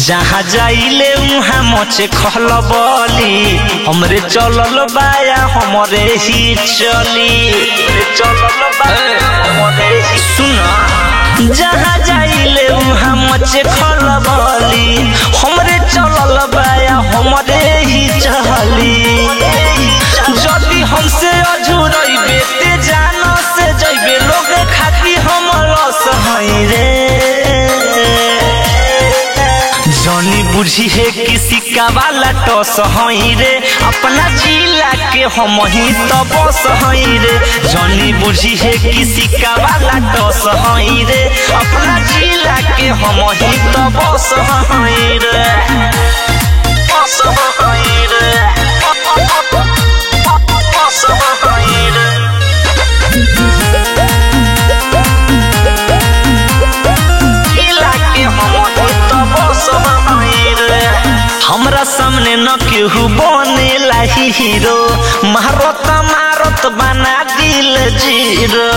जहाँ जाइले उहाँ मचे खलबली हमरे चलल बाया हमरे ही चली सुना जहाँ जाइले उहाँ मचे खलबली हमरे चलल बाया हमरे ही चली जदी हमसे अझुरइबे ते जान से जइबे लोग खाती हम लस हई रे जनी बुझी है किसी का वाला टस हई रे अपना जिला के हम ही तो बस हई रे जनी बुझी है किसी का वाला टस हई रे अपना जिला के हम ही तो बस हई रे बस हई रे बस हई रे हमरा सामने न केहू बनेला हीरो मारत मारत बना दिल जीरो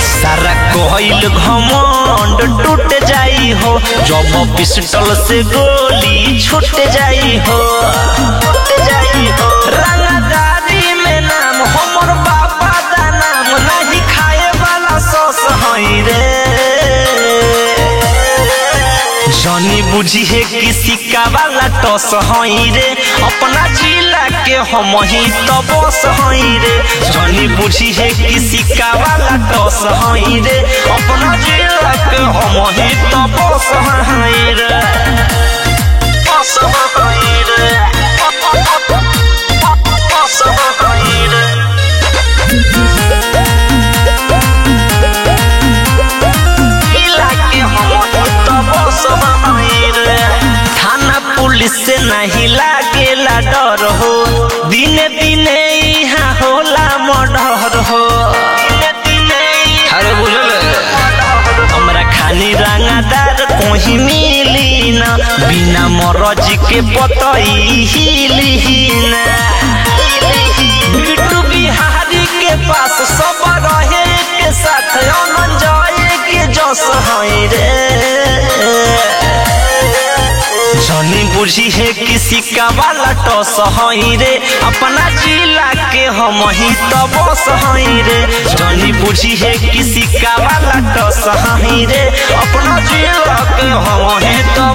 सारा कोइल घमंड टूट जाई हो जब पिस्टल से गोली छूट जाई हो रंगदारी में नाम हमर बाबा दा नाम नहीं खाए वाला सस हई रे जनी बुझी है किसी का वाला टस हई रे अपना जिला के हम ही तो बस हई रे जनी बुझी है किसी का वाला टस हई रे अपना जिला के हम ही तो बस हई रे बस हई रे बस हई रे थाना पुलिस से नहीं लागेला डर हो दिने दिने यहाँ होला मर्डर हो अरे बुझल हमरा खाली रंगदार कोही मिली ना बिना मरज के पतई हिली ना बिट्टू बिहारी के पास सब रहे के साथ अमन जाए के जस हई रे जनी बुझी है किसी का वाला टस हई रे अपना जिला के हम ही तो बस हई रे जनी बुझी है किसी का वाला टस हई रे अपना जिला के हम ही तो